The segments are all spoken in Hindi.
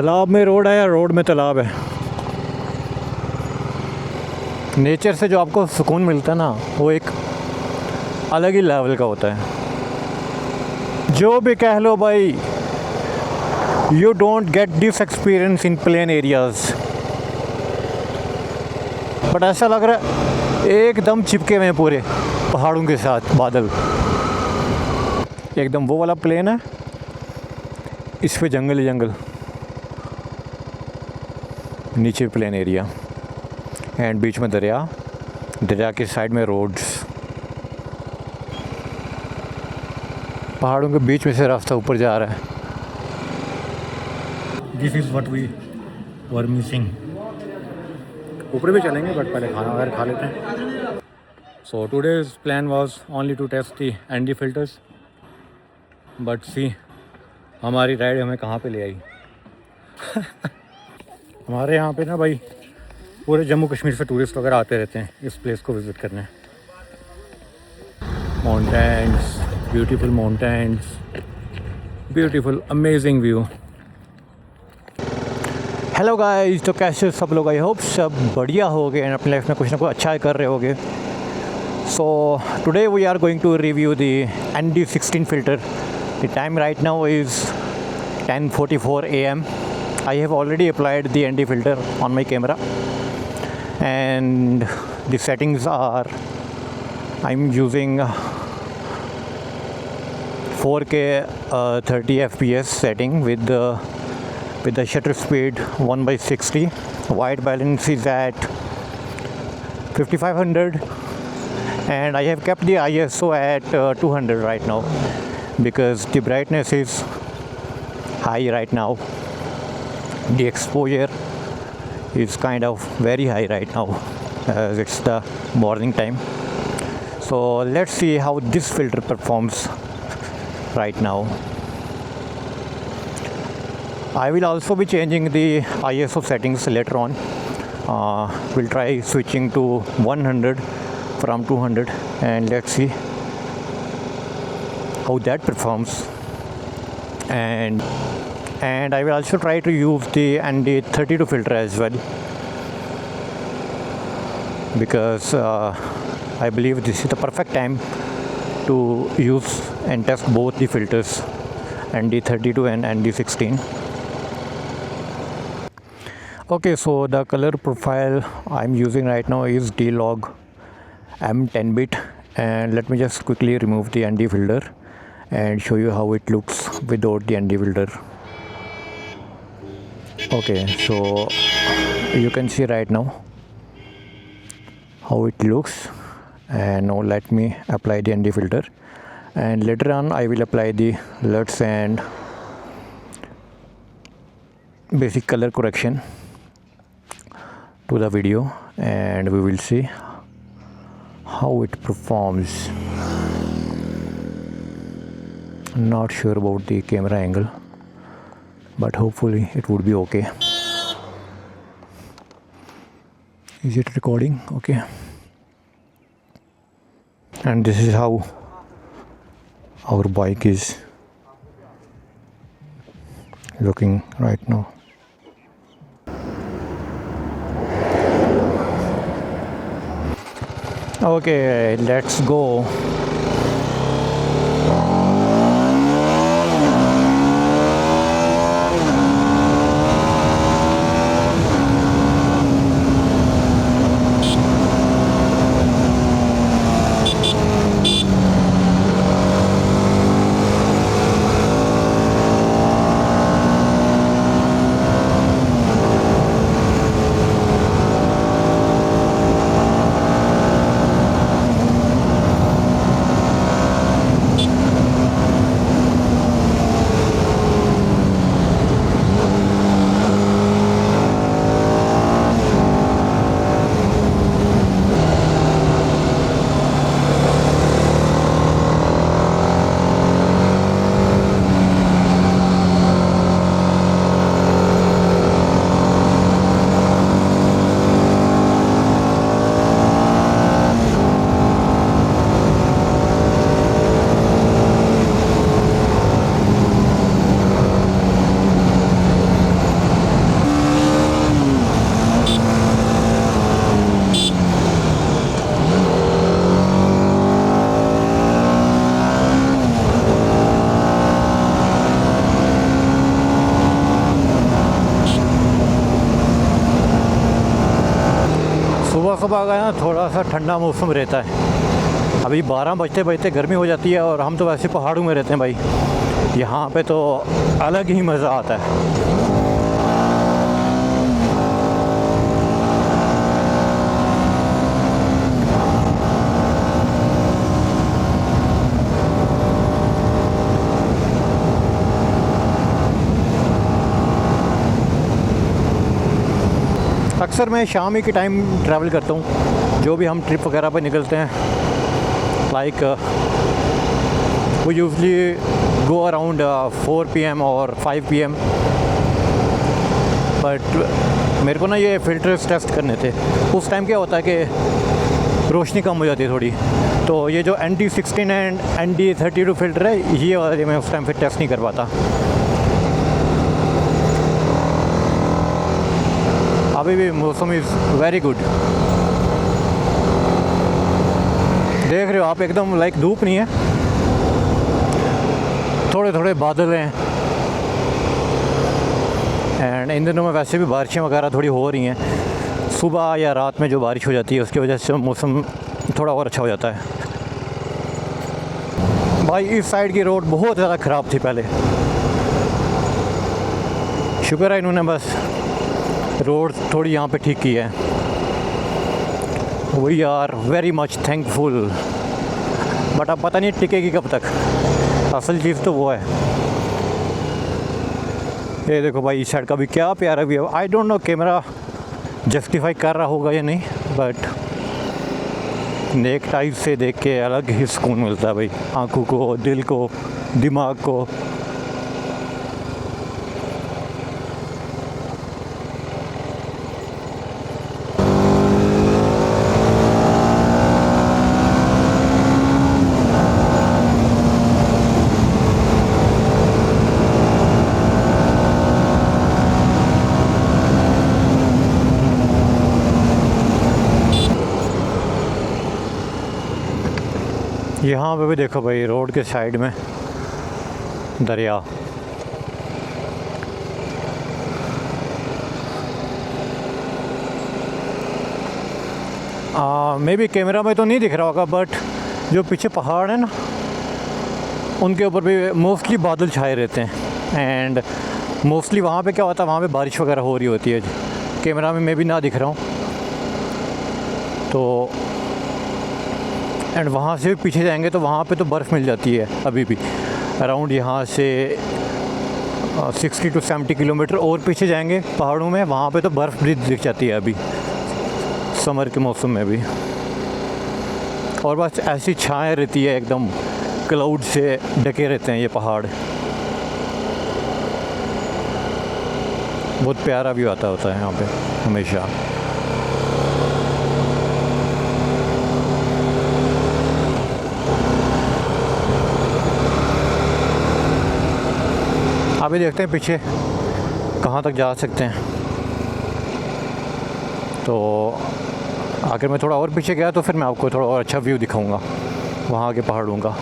तालाब में रोड है या रोड में तालाब है। नेचर से जो आपको सुकून मिलता है ना, वो एक अलग ही लेवल का होता है। जो भी कह लो भाई, you don't get this experience in plain areas. But ऐसा लग रहा है एकदम चिपके हुए हैं पूरे पहाड़ों के साथ बादल। एकदम वो वाला प्लेन है, इस पे जंगल ही जंगल, नीचे प्लेन एरिया एंड बीच में दरिया, दरिया के साइड में रोड्स। पहाड़ों के बीच में से रास्ता ऊपर जा रहा है। This is what we were missing. ऊपर भी चलेंगे बट पहले खाना वगैरह खा लेते हैं। So today's plan was only to test the ND filters, but see हमारी राइड हमें कहाँ पे ले आई। हमारे यहाँ पे ना भाई पूरे जम्मू कश्मीर से टूरिस्ट वगैरह आते रहते हैं इस प्लेस को विज़िट करने। Mountains, beautiful mountains, beautiful amazing view. Hello guys, तो कैसे सब लोग? आई होप सब बढ़िया हो गए एंड अपनी लाइफ में कुछ ना कुछ अच्छा कर रहे होगे। So today we are going to review the ND16 filter. The time right now is 10:44 AM. I have already applied the ND filter on my camera and the settings are, I'm using 4K 30 FPS setting with the shutter speed 1/60. White balance is at 5500 and I have kept the ISO at 200 right now because the brightness is high right now. The exposure is kind of very high right now as it's the morning time. So let's see how this filter performs right now. I will also be changing the ISO settings later on. We'll try switching to 100 from 200 and let's see how that performs. And I will also try to use the ND32 filter as well because I believe this is the perfect time to use and test both the filters, ND32 and ND16. Okay, so the color profile I'm using right now is D-Log M10-bit, and let me just quickly remove the ND filter and show you how it looks without the ND filter. Okay, so you can see right now how it looks, and now let me apply the ND filter, and later on I will apply the LUTs and basic color correction to the video and we will see how it performs. Not sure about the camera angle, but hopefully it would be okay. Is it recording? Okay. And this is how our bike is looking right now. Okay, let's go. सुबह सुबह का ना थोड़ा सा ठंडा मौसम रहता है। अभी 12 बजते बजते गर्मी हो जाती है, और हम तो वैसे पहाड़ों में रहते हैं भाई, यहाँ पे तो अलग ही मज़ा आता है। अक्सर मैं शाम ही के टाइम ट्रैवल करता हूँ, जो भी हम ट्रिप वगैरह पर निकलते हैं। लाइक वो यूजली गो अराउंड 4 PM और 5 PM। बट मेरे को ना ये फ़िल्टर्स टेस्ट करने थे। उस टाइम क्या होता है कि रोशनी कम हो जाती है थोड़ी, तो ये जो ND16 एंड ND32 फ़िल्टर है, ये वाले मैं उस टाइम फिर टेस्ट नहीं कर पाता। अभी भी मौसम इज़ वेरी गुड। देख रहे हो आप, एकदम लाइक धूप नहीं है, थोड़े थोड़े बादल हैं। एंड इन दिनों में वैसे भी बारिशें वगैरह थोड़ी हो रही हैं। सुबह या रात में जो बारिश हो जाती है उसकी वजह से मौसम थोड़ा और अच्छा हो जाता है। भाई इस साइड की रोड बहुत ज़्यादा ख़राब थी पहले, शुक्र है इन्होंने बस रोड थोड़ी यहाँ पे ठीक की है। We are very much thankful. But अब पता नहीं टिकेगी कब तक, असल चीज़ तो वो है। ये देखो भाई, इस साइड का भी क्या प्यारा व्यू है। I don't know camera justify कर रहा होगा या नहीं, बट नेक टाइप से देख के अलग ही सुकून मिलता है भाई, आँखों को, दिल को, दिमाग को। यहाँ पे भी देखो भाई, रोड के साइड में दरिया। मे बी कैमरा में तो नहीं दिख रहा होगा, बट जो पीछे पहाड़ है ना, उनके ऊपर भी मोस्टली बादल छाए रहते हैं। एंड मोस्टली वहाँ पे क्या होता है, वहाँ पे बारिश वगैरह हो रही होती है। कैमरा में मैं भी ना दिख रहा हूँ तो। एंड वहाँ से पीछे जाएंगे तो वहाँ पे तो बर्फ़ मिल जाती है अभी भी। अराउंड यहाँ से 60 to 70 किलोमीटर और पीछे जाएंगे पहाड़ों में, वहाँ पे तो बर्फ़ भी दिख जाती है अभी समर के मौसम में भी। और बस ऐसी छाएँ रहती है, एकदम क्लाउड से ढके रहते हैं ये पहाड़। बहुत प्यारा व्यू आता होता है यहाँ पे हमेशा। अभी देखते हैं पीछे कहाँ तक जा सकते हैं। तो अगर मैं थोड़ा और पीछे गया तो फिर मैं आपको थोड़ा और अच्छा व्यू दिखाऊंगा वहाँ के पहाड़ों का।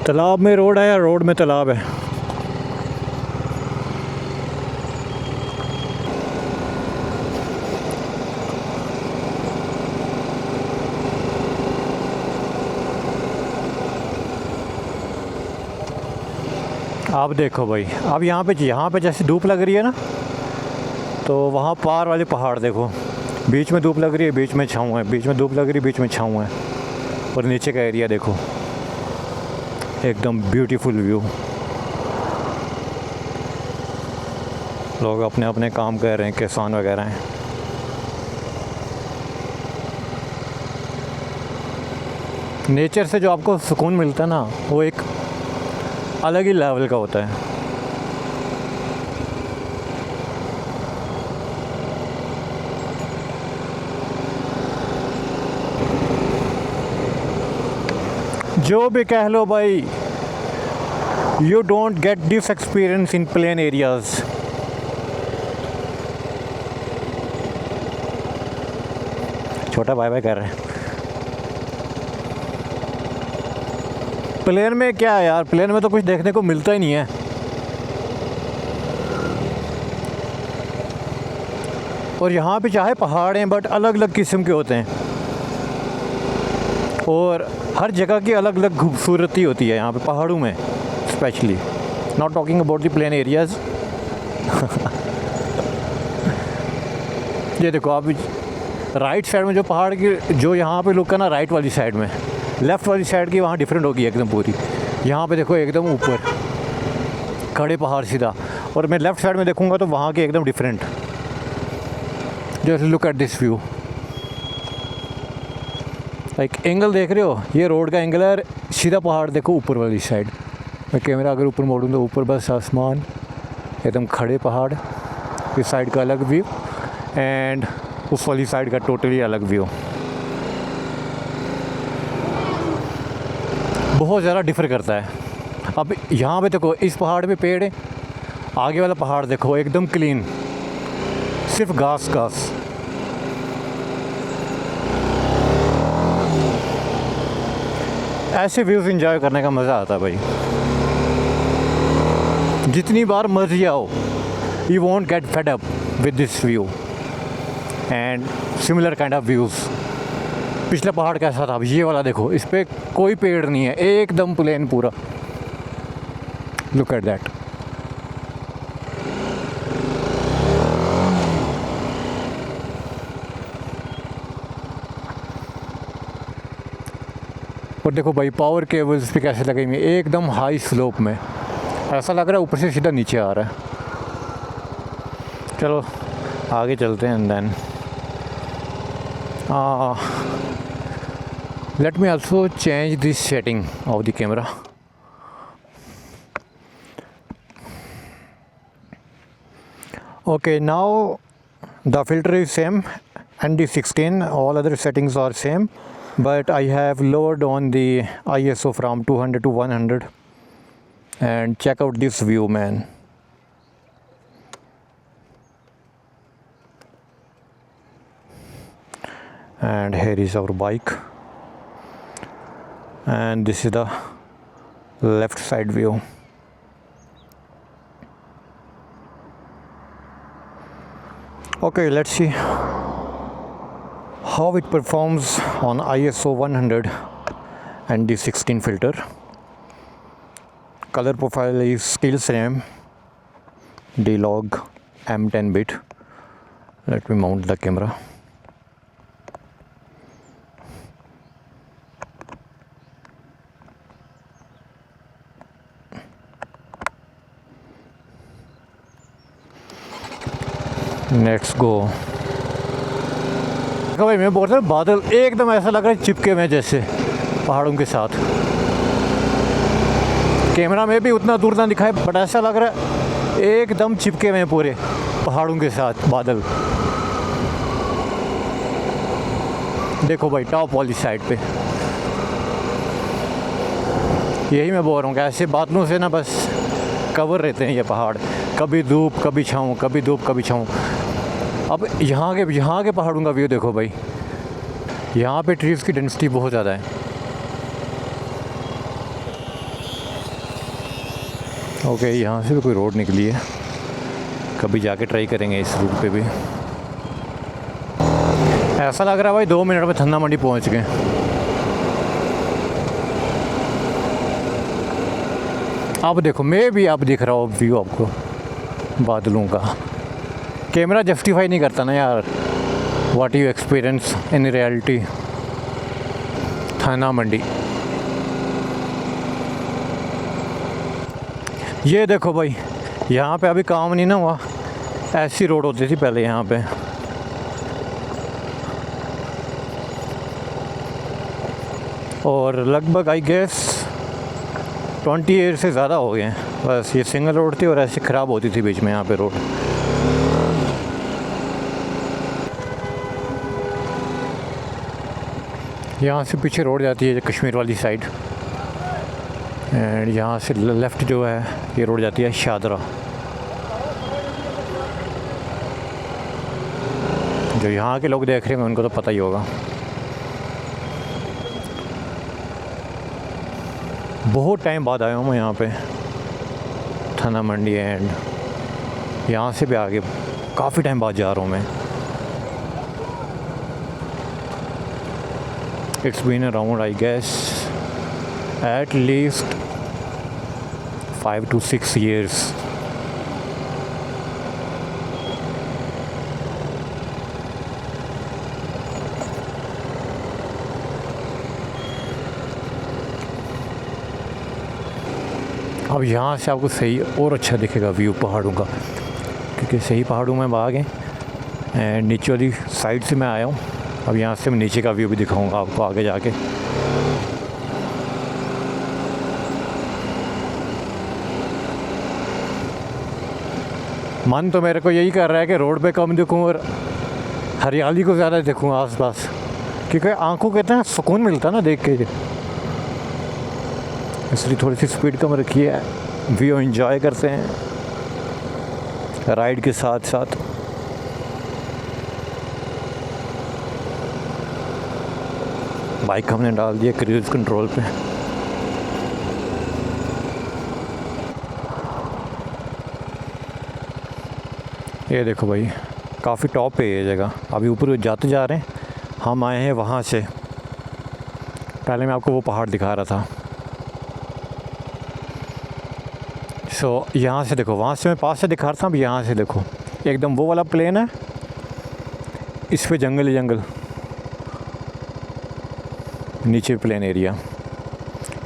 तालाब में रोड है या रोड में तालाब है? आप देखो भाई, अब यहाँ पे जैसे धूप लग रही है ना, तो वहाँ पार वाले पहाड़ देखो, बीच में धूप लग रही है, बीच में छाँव है, बीच में धूप लग रही है, बीच में छाँव है। और नीचे का एरिया देखो, एकदम ब्यूटीफुल व्यू। लोग अपने अपने काम कर रहे हैं, किसान वगैरह हैं। नेचर से जो आपको सुकून मिलता है ना, वो एक अलग ही लेवल का होता है। जो भी कह लो भाई, you don't get this experience in plain areas. छोटा बाय बाय कर रहे हैं। प्लेन में क्या है यार, प्लेन में तो कुछ देखने को मिलता ही नहीं है। और यहाँ पे चाहे पहाड़ हैं बट अलग अलग किस्म के होते हैं, और हर जगह की अलग अलग खूबसूरती होती है यहाँ पे पहाड़ों में specially, not talking about the plain areas. ये देखो आप राइट साइड में जो पहाड़ की जो यहाँ पे लुक है ना, राइट वाली साइड में, लेफ़्ट वाली साइड की वहाँ डिफरेंट होगी एकदम पूरी। यहाँ पे देखो एकदम ऊपर खड़े पहाड़ सीधा, और मैं लेफ़्ट साइड में देखूँगा तो वहाँ के एकदम different. Just look at this view, like angle देख रहे हो, ये रोड का एंगल है, सीधा पहाड़ देखो ऊपर वाली साइड। मैं कैमरा अगर ऊपर मोड़ूँ तो ऊपर बस आसमान, एकदम खड़े पहाड़, इस साइड का अलग व्यू एंड उस वाली साइड का टोटली अलग व्यू। बहुत ज़्यादा डिफ़र करता है। अब यहाँ पे देखो इस पहाड़ पे पेड़ है, आगे वाला पहाड़ देखो एकदम क्लीन, सिर्फ घास घास। ऐसे व्यूज़ एंजॉय करने का मज़ा आता है भाई, जितनी बार मर्जी आओ, you won't get fed up with this view and similar kind of views. पिछला पहाड़ कैसा था, अब ये वाला देखो, इस पर कोई पेड़ नहीं है, एकदम प्लेन पूरा। Look at that. और देखो भाई पावर केबल्स भी कैसे लगे हुए हैं, एकदम हाई स्लोप में, ऐसा लग रहा है ऊपर से सीधा नीचे आ रहा है। चलो आगे चलते हैं। And then let me also change this setting of the camera. Okay, now the filter is same and the 16, all other settings are same, but I have lowered on the ISO from 200 to 100. And check out this view, man. And here is our bike, and this is the left side view. Okay, let's see how it performs on ISO 100 and the 16 filter. Color profile is still same, D-Log M10 bit. Let me mount the camera. Let's go. भाई मैं बोल रहा हूँ बादल एकदम ऐसा लग रहा है चिपके में जैसे पहाड़ों के साथ। कैमरा में भी उतना दूर ना दिखाए बट ऐसा लग रहा है एकदम चिपके में पूरे पहाड़ों के साथ बादल। देखो भाई टॉप वाली साइड पे, यही मैं बोल रहा हूँ कि ऐसे बादलों से ना बस कवर रहते हैं ये पहाड़, कभी धूप कभी छाँव, कभी धूप कभी छाँव। अब यहाँ के पहाड़ों का व्यू देखो भाई, यहाँ पे ट्रीज़ की डेंसिटी बहुत ज़्यादा है। ओके, यहाँ से भी कोई रोड निकली है, कभी जाके ट्राई करेंगे इस रूट पे भी। ऐसा लग रहा है भाई 2 मिनट में ठंडा मंडी पहुँच गए। अब देखो मैं भी आप दिख रहा हूँ व्यू आपको बादलों का। कैमरा जस्टिफाई नहीं करता ना यार what you experience in reality. थाना मंडी, ये देखो भाई, यहाँ पे अभी काम नहीं ना हुआ, ऐसी रोड होती थी पहले यहाँ पे। और लगभग आई गेस 20 ईयर से ज़्यादा हो गए हैं बस। ये सिंगल रोड थी और ऐसी ख़राब होती थी बीच में यहाँ पे रोड। यहाँ से पीछे रोड जाती है कश्मीर वाली साइड, एंड यहाँ से लेफ़्ट जो है ये रोड जाती है शादरा। जो यहाँ के लोग देख रहे हैं उनको तो पता ही होगा। बहुत टाइम बाद आया हूँ मैं यहाँ पे थाना मंडी, एंड यहाँ से भी आगे काफ़ी टाइम बाद जा रहा हूँ मैं। It's been around I guess at least 5 to 6 years। अब यहाँ से आपको सही और अच्छा दिखेगा व्यू पहाड़ों का, क्योंकि सही पहाड़ों में बाग हैं एंड नीचे वाली साइड से मैं आया हूँ। अब यहाँ से मैं नीचे का व्यू भी दिखाऊंगा आपको आगे जाके। मन तो मेरे को यही कर रहा है कि रोड पे कम दिखूँ और हरियाली को ज़्यादा देखूँ आसपास, क्योंकि आंखों को इतना सुकून मिलता है ना देख के। इसलिए थोड़ी सी स्पीड कम रखी है, व्यू एंजॉय करते हैं राइड के साथ साथ। बाइक हमने डाल दिया क्रूज़ कंट्रोल पे। ये देखो भाई, काफ़ी टॉप पे ये जगह। अभी ऊपर जाते जा रहे हैं, हम आए हैं वहाँ से। पहले मैं आपको वो पहाड़ दिखा रहा था। सो यहाँ से देखो, वहाँ से मैं पास से दिखा रहा था, अब यहाँ से देखो एकदम वो वाला प्लेन है, इस पे जंगल ही जंगल, नीचे प्लेन एरिया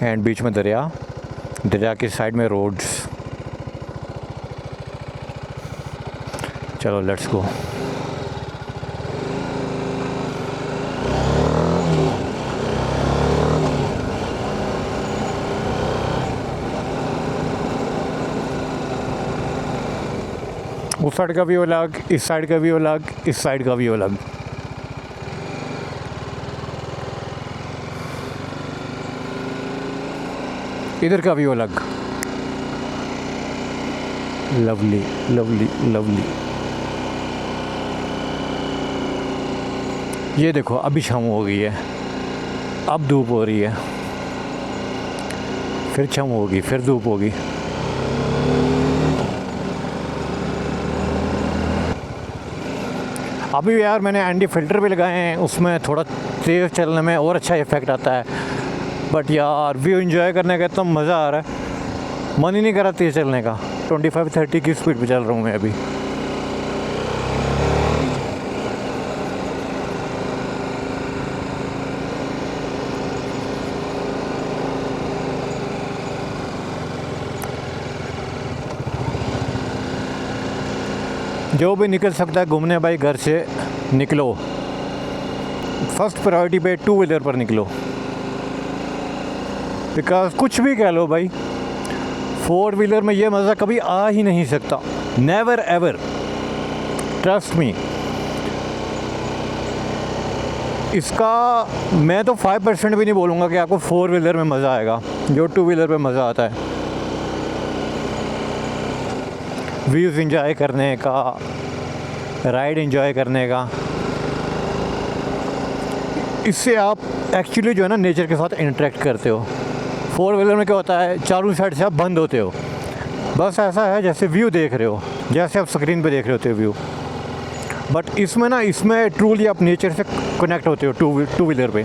एंड बीच में दरिया, दरिया के साइड में रोड्स। चलो लेट्स गो। उस साइड का व्यू अलग, इस साइड का व्यू अलग, इस साइड का व्यू अलग। इधर का व्यू अलग। Lovely lovely lovely. ये देखो अभी शाम हो गई है, अब धूप हो रही है, फिर शाम होगी, फिर धूप होगी। अभी यार मैंने एंटी फ़िल्टर भी लगाए हैं, उसमें थोड़ा तेज़ चलने में और अच्छा इफ़ेक्ट आता है। बट यार व्यू एंजॉय करने का इतना मज़ा आ रहा है, मन ही नहीं कर रहा तेज़ चलने का। 25-30 की स्पीड पे चल रहा हूँ मैं अभी। जो भी निकल सकता है घूमने भाई, घर से निकलो। फर्स्ट प्रायोरिटी पे 2 व्हीलर पर निकलो, बिकॉज कुछ भी कह लो भाई, 4 व्हीलर में ये मज़ा कभी आ ही नहीं सकता। Never ever, trust me. इसका मैं तो 5% भी नहीं बोलूँगा कि आपको 4 व्हीलर में मज़ा आएगा जो 2 व्हीलर में मज़ा आता है। व्यूज़ एंजॉय करने का, राइड एंजॉय करने का, इससे आप एक्चुअली जो है ना नेचर के साथ इंटरेक्ट करते हो। 4 व्हीलर में क्या होता है, चारों साइड से आप बंद होते हो, बस ऐसा है जैसे व्यू देख रहे हो, जैसे आप स्क्रीन पे देख रहे होते हो व्यू। बट इसमें ना, इसमें ट्रूली आप नेचर से कनेक्ट होते हो। टू व्हीलर पे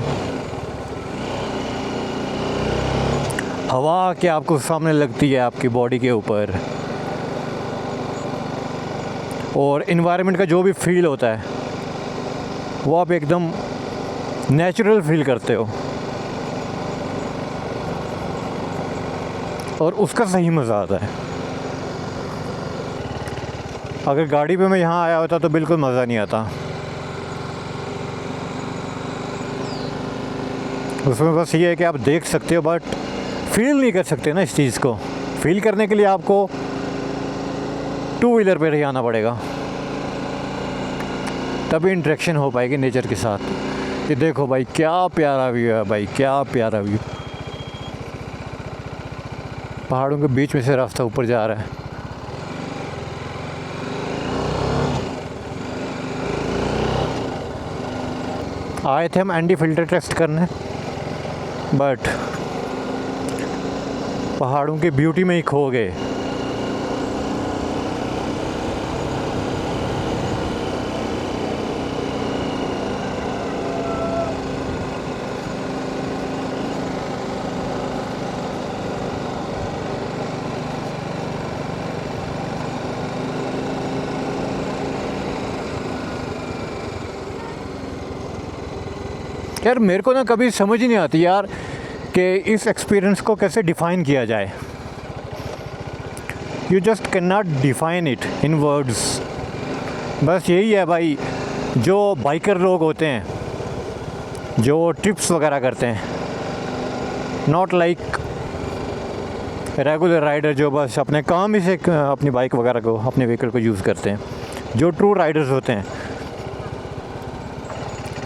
हवा क्या आपको सामने लगती है आपकी बॉडी के ऊपर, और इन्वायरमेंट का जो भी फील होता है वो आप एकदम नेचुरल फील करते हो, और उसका सही मज़ा आता है। अगर गाड़ी पे मैं यहाँ आया होता तो बिल्कुल मज़ा नहीं आता। उसमें बस ये है कि आप देख सकते हो बट फील नहीं कर सकते ना। इस चीज़ को फील करने के लिए आपको 2 व्हीलर पर ही आना पड़ेगा, तभी इंटरेक्शन हो पाएगी नेचर के साथ। ये देखो भाई क्या प्यारा व्यू है भाई, क्या प्यारा व्यू। पहाड़ों के बीच में से रास्ता ऊपर जा रहा है। आए थे हम एंटी फ़िल्टर टेस्ट करने, बट पहाड़ों की ब्यूटी में ही खो गए। यार मेरे को ना कभी समझ ही नहीं आती यार कि इस एक्सपीरियंस को कैसे डिफ़ाइन किया जाए। You just can not define it in words. बस यही है भाई, जो बाइकर लोग होते हैं, जो ट्रिप्स वगैरह करते हैं, नॉट लाइक रेगुलर राइडर जो बस अपने काम ही से अपनी बाइक वगैरह को, अपने व्हीकल को यूज़ करते हैं, जो ट्रू राइडर्स होते हैं,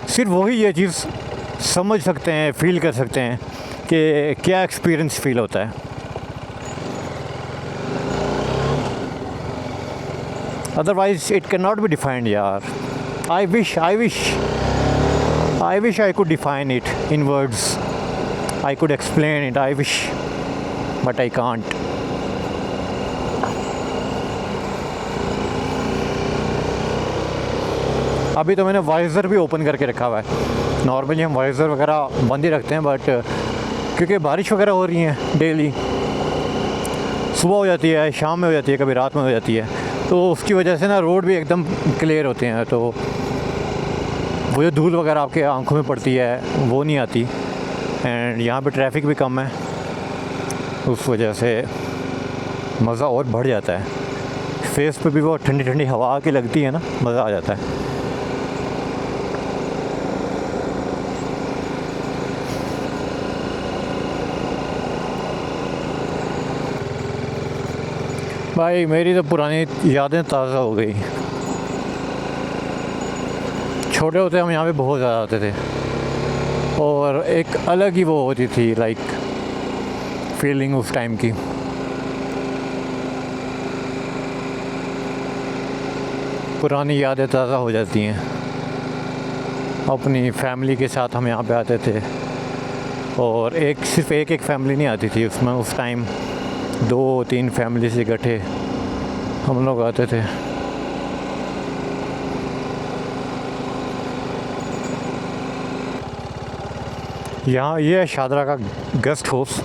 सिर्फ वही ये चीज़ समझ सकते हैं, फील कर सकते हैं कि क्या एक्सपीरियंस फील होता है। Otherwise it can not be defined यार। I wish I could define it in words, I could explain it, I wish, but I can't. अभी तो मैंने वाइज़र भी ओपन करके रखा हुआ है। नॉर्मली हम वाइज़र वगैरह बंद ही रखते हैं, बट क्योंकि बारिश वगैरह हो रही है डेली, सुबह हो जाती है, शाम में हो जाती है, कभी रात में हो जाती है, तो उसकी वजह से ना रोड भी एकदम क्लियर होते हैं, तो वो जो धूल वगैरह आपके आंखों में पड़ती है वो नहीं आती। एंड यहाँ पे ट्रैफिक भी कम है, उस वजह से मज़ा और बढ़ जाता है। फेस पे भी वो ठंडी ठंडी हवा आके लगती है ना, मज़ा आ जाता है। भाई मेरी तो पुरानी यादें ताज़ा हो गई। छोटे होते हम यहाँ पे बहुत ज़्यादा आते थे, और एक अलग ही वो होती थी लाइक फीलिंग उस टाइम की। पुरानी यादें ताज़ा हो जाती हैं। अपनी फैमिली के साथ हम यहाँ पे आते थे, और सिर्फ एक फैमिली नहीं आती थी उसमें, उस टाइम 2-3 फैमिली से इकट्ठे हम लोग आते थे। यहाँ ये है शादरा का गेस्ट हाउस।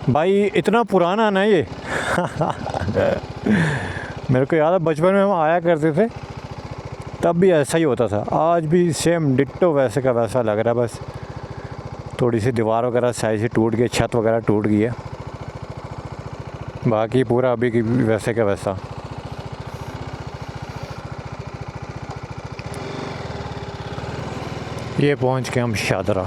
भाई इतना पुराना ना ये मेरे को याद है बचपन में हम आया करते थे, तब भी ऐसा ही होता था। आज भी सेम डिट्टो वैसे का वैसा लग रहा है, बस थोड़ी सी दीवार वगैरह साइज से टूट गई, छत वगैरह टूट गई है, बाकी पूरा अभी की वैसे का वैसा। ये पहुंच के हम Shahdara.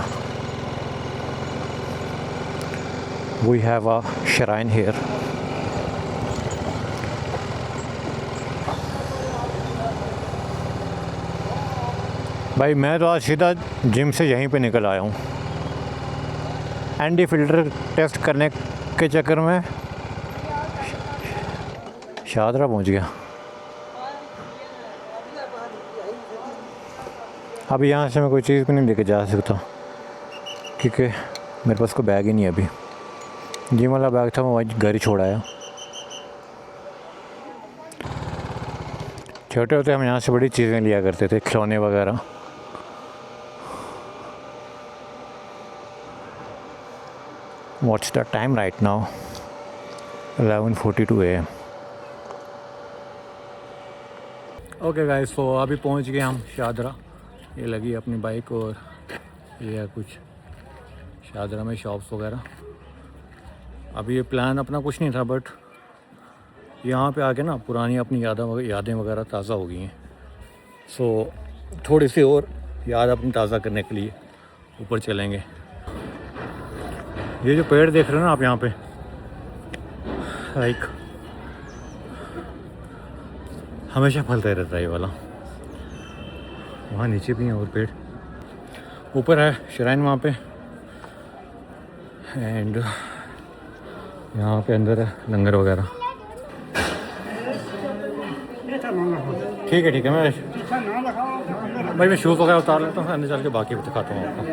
We have a shrine here. भाई मैं तो आज सीधा जिम से यहीं पे निकल आया हूँ। एनडी फ़िल्टर टेस्ट करने के चक्कर में शादरा पहुँच गया। अभी यहाँ से मैं कोई चीज़ भी नहीं लेके जा सकता, क्योंकि मेरे पास कोई बैग ही नहीं है। अभी जिम वाला बैग था, मैं वहीं घर ही छोड़ आया। छोटे होते हम यहाँ से बड़ी चीज़ें लिया करते थे, खिलौने वगैरह। What's the time right now? 11:42 AM. Okay guys, तो अभी पहुंच गए हम शादरा। ये लगी अपनी बाइक, और ये है कुछ शादरा में शॉप्स वगैरह। अभी ये प्लान अपना कुछ नहीं था, बट यहाँ पे आके ना पुरानी अपनी यादें वगैरह ताज़ा हो गई हैं। सो थोड़ी सी और याद अपनी ताज़ा करने के लिए ऊपर चलेंगे। ये जो पेड़ देख रहे हो ना आप यहाँ पे, लाइक हमेशा फलता ही रहता है ये वाला। वहाँ नीचे भी हैं और पेड़, ऊपर है श्राइन वहाँ पे, एंड यहाँ पे अंदर है लंगर वगैरह। ठीक है मैं भाई मैं शूज़ वगैरह उतार लेता हूँ, अंदर चल के बाकी दिखाता हूँ आपको।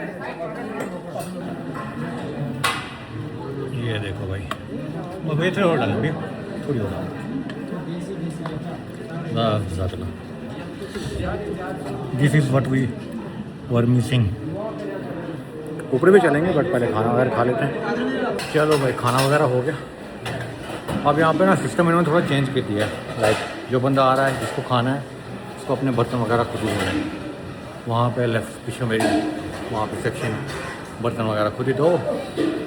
ये देखो भाई, वो बेहतर हो डाल भी थोड़ी हो ज़्यादा। This is what we were missing. ऊपर भी चलेंगे बट पहले खाना वगैरह खा लेते हैं। चलो भाई, खाना वगैरह हो गया। अब यहाँ पे ना सिस्टम इन्होंने थोड़ा चेंज कर दिया है। लाइक जो बंदा आ रहा है जिसको खाना है उसको अपने बर्तन वगैरह खुद ही धोने हैं। वहाँ पे लेफ्ट पीछे मेरी वहाँ पे सेक्शन, बर्तन वगैरह खुद ही धो,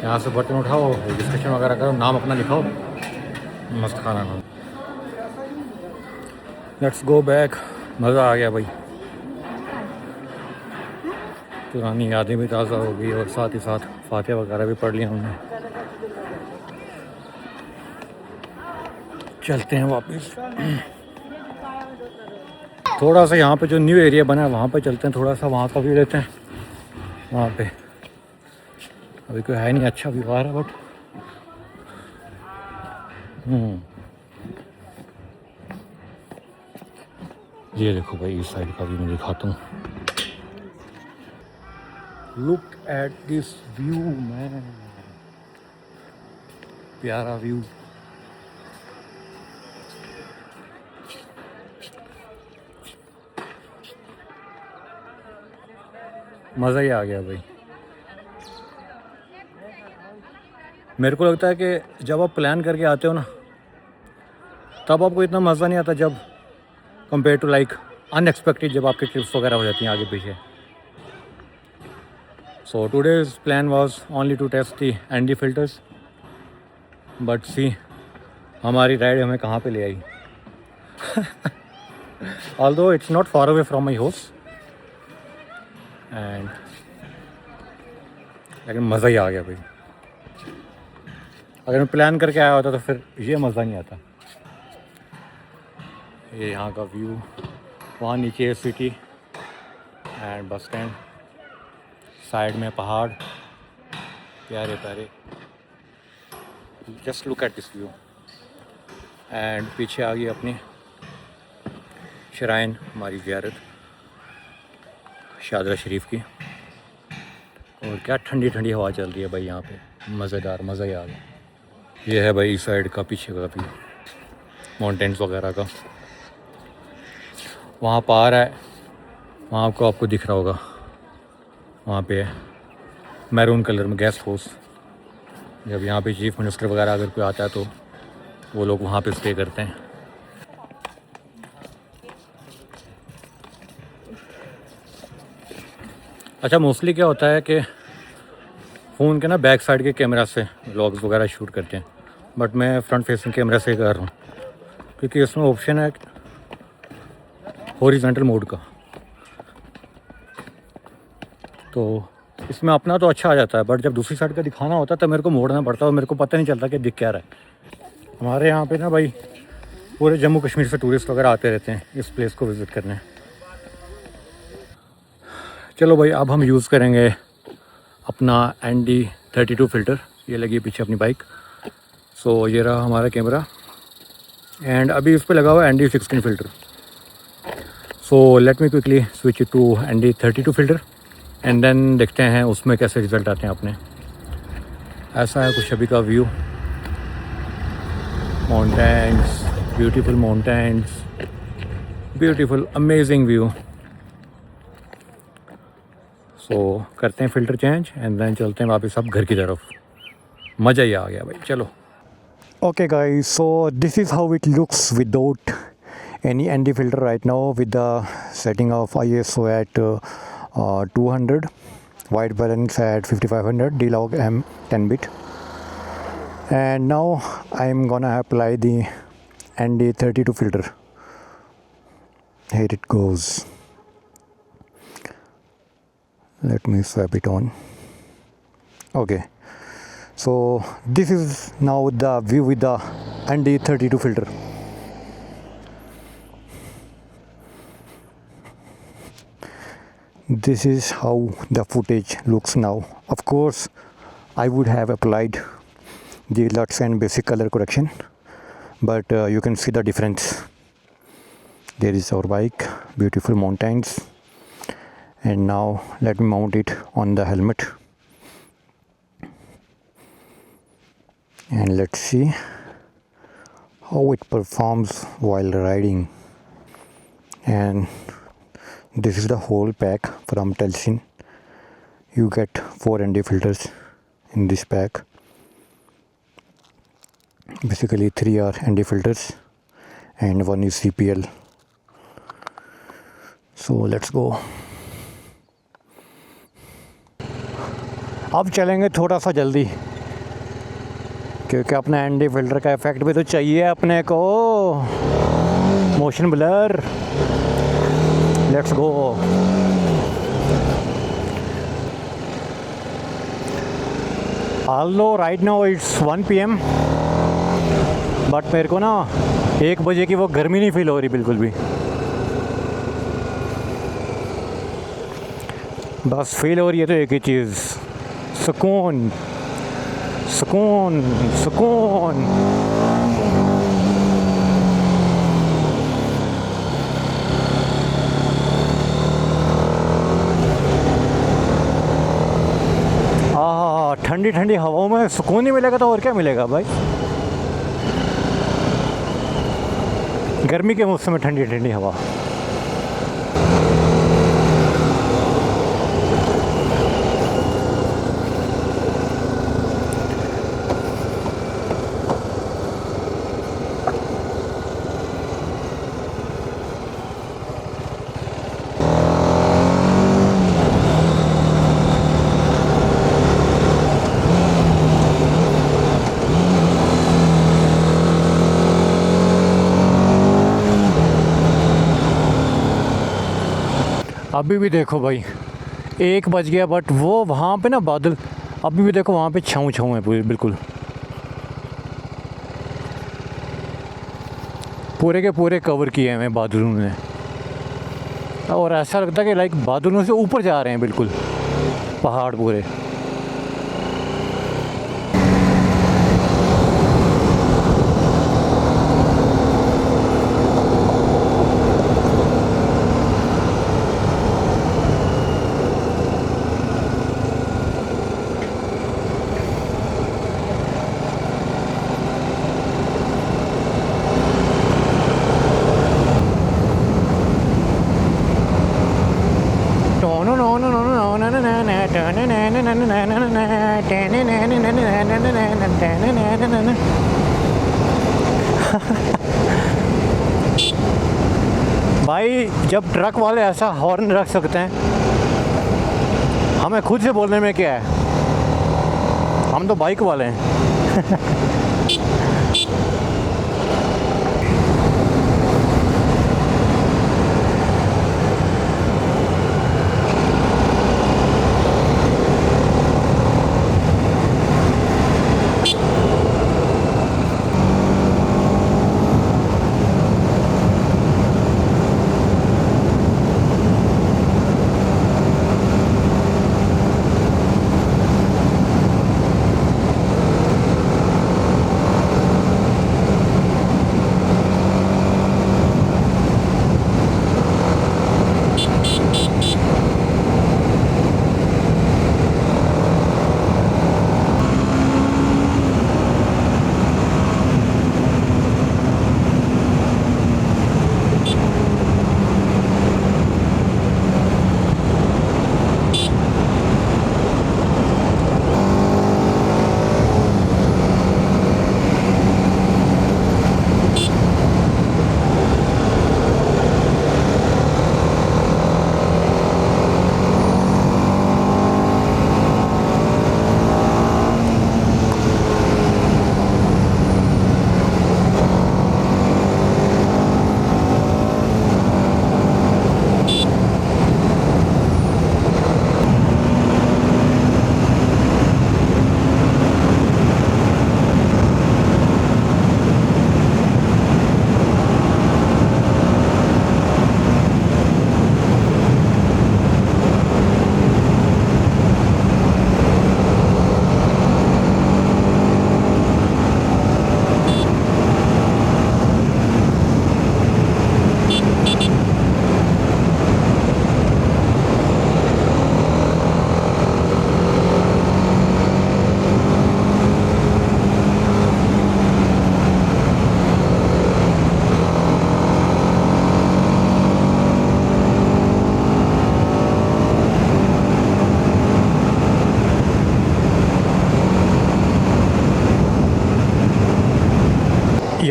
यहाँ से बर्तन उठाओ, डिस्कशन वगैरह करो, नाम अपना लिखाओ, मस्त खाना खाओ। Let's go back. मज़ा आ गया भाई, पुरानी यादें भी ताज़ा हो गई और साथ ही साथ फातिहा वगैरह भी पढ़ लिया हमने। चलते हैं वापस। थोड़ा सा यहाँ पे जो न्यू एरिया बना है वहाँ पे चलते हैं, थोड़ा सा वहाँ का व्यू लेते हैं। वहाँ पे अभी कोई है नहीं, अच्छा व्यू आ रहा है बट ये देखो भाई, इस साइड का भी मैं दिखाता हूँ। Look at this view man, प्यारा व्यू। मज़ा ही आ गया भाई। मेरे को लगता है कि जब आप प्लान करके आते हो ना तब आपको इतना मज़ा नहीं आता जब कंपेयर टू लाइक अनएक्सपेक्टेड, जब आपकी ट्रिप्स वगैरह हो जाती हैं आगे पीछे। So today's plan was only to test the ND filters, but see हमारी राइड हमें कहाँ पे ले आई। Although it's not far away from my house and, लेकिन मज़ा ही आ गया भाई। अगर मैं प्लान करके आया होता तो फिर ये मज़ा नहीं आता। ये यहाँ का व्यू, वहाँ नीचे city and bus stand, side में पहाड़, प्यारे प्यारे। Just look at this view. And पीछे आ गई अपनी श्राइन, हमारी ज़ियारत शादरा शरीफ की। और क्या ठंडी ठंडी हवा चल रही है भाई यहाँ पे, मज़ेदार, मज़ा ही आ गया। ये है भाई इस साइड का पीछे का व्यू, माउंटेन्स वगैरह का। वहाँ पहाड़ है, वहाँ आपको दिख रहा होगा, वहाँ पे मैरून कलर में गेस्ट हाउस। जब यहाँ पे चीफ मिनिस्टर वगैरह अगर कोई आता है तो वो लोग वहाँ पे स्टे करते हैं। अच्छा, मोस्टली क्या होता है कि फ़ोन के ना बैक साइड के कैमरा से व्लॉग्स वगैरह शूट करते हैं, बट मैं फ्रंट फेसिंग कैमरा से कर रहा हूँ क्योंकि इसमें ऑप्शन है हॉरिजॉन्टल मोड का, तो इसमें अपना तो अच्छा आ जाता है, बट जब दूसरी साइड का दिखाना होता है तो मेरे को मोड़ना पड़ता है और मेरे को पता नहीं चलता कि दिख क्या रहा है। हमारे यहाँ पे ना भाई पूरे जम्मू कश्मीर से टूरिस्ट वगैरह आते रहते हैं इस प्लेस को विज़िट करने। चलो भाई, अब हम यूज़ करेंगे अपना ND32 फ़िल्टर। ये लगी पीछे अपनी बाइक। सो ये रहा हमारा कैमरा एंड अभी इस पर लगा हुआ है ND16 filter. So let me quickly switch it to ND32 filter and then देखते हैं उसमें कैसे रिज़ल्ट आते हैं अपने। ऐसा है कुछ अभी का view, mountains, beautiful mountains, beautiful amazing view. So करते हैं फ़िल्टर चेंज एंड देन चलते हैं वापस अब घर की तरफ। मज़ा ही आ गया भाई, चलो। Okay guys, so this is how it looks without any ND filter right now, with the setting of ISO at 200, white balance at 5500, D-Log M 10-bit. And now I'm gonna apply the ND32 filter. Here it goes. Let me swap it on. Okay, so this is now the view with the ND32 filter. This is how the footage looks now. Of course, I would have applied the LUTs and basic color correction, but you can see the difference. There is our bike, beautiful mountains, and now let me mount it on the helmet. and let's see how it performs while riding. And this is the whole pack from Telsin. You get 4 ND filters in this pack. Basically 3 are ND filters and 1 is CPL. So let's go. अब चलेंगे थोड़ा सा जल्दी, क्योंकि अपने एनडी फिल्टर का इफेक्ट भी तो चाहिए अपने को. Motion blur. Let's go. although right now it's 1 PM, but मेरे को ना 1 बजे की वो गर्मी नहीं फील हो रही बिल्कुल भी. बस फील हो रही है तो एक ही चीज़, सुकून सुकून सुकून. ठंडी ठंडी हवाओं में सुकून नहीं मिलेगा तो और क्या मिलेगा भाई. गर्मी के मौसम में ठंडी ठंडी हवा. अभी भी देखो भाई 1 बज गया, बट वो वहाँ पे ना बादल अभी भी देखो वहाँ पे छाँव छाँव है पूरी, बिल्कुल पूरे के पूरे कवर किए हैं बादलों ने. और ऐसा लगता है कि लाइक बादलों से ऊपर जा रहे हैं बिल्कुल पहाड़ पूरे. भाई जब ट्रक वाले ऐसा हॉर्न रख सकते हैं, हमें खुद से बोलने में क्या है, हम तो बाइक वाले हैं.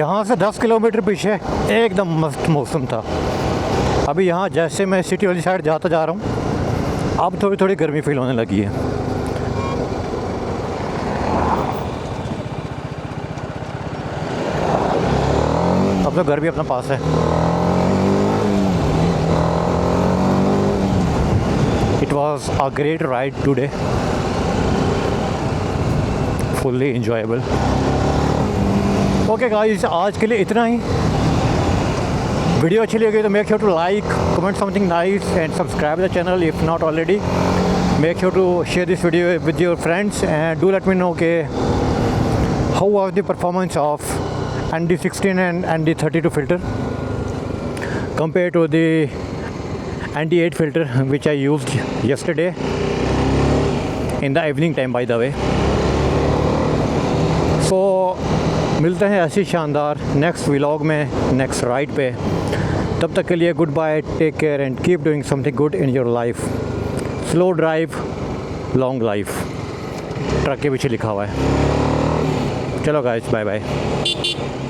यहाँ से 10 किलोमीटर पीछे एकदम मस्त मौसम था। अभी यहाँ जैसे मैं सिटी वाली साइड जाता जा रहा हूँ, अब थोड़ी थोड़ी गर्मी फील होने लगी है। अब तो घर भी अपना पास है। It was a great ride today, fully enjoyable. Okay guys, आज के लिए इतना ही। वीडियो अच्छी लगी तो make sure to like, comment something nice and subscribe the channel if not already. Make sure to share this video with your friends and do let me know के how was the performance of ND16 and ND32 filter compared to the ND8 filter which I used yesterday in the evening time, by the way. So मिलते हैं ऐसी शानदार नेक्स्ट व्लॉग में, नेक्स्ट राइड पे। तब तक के लिए goodbye, take care and keep doing something good in your life. Slow drive, long life, truck के पीछे लिखा हुआ है। चलो गाइस, बाय बाय।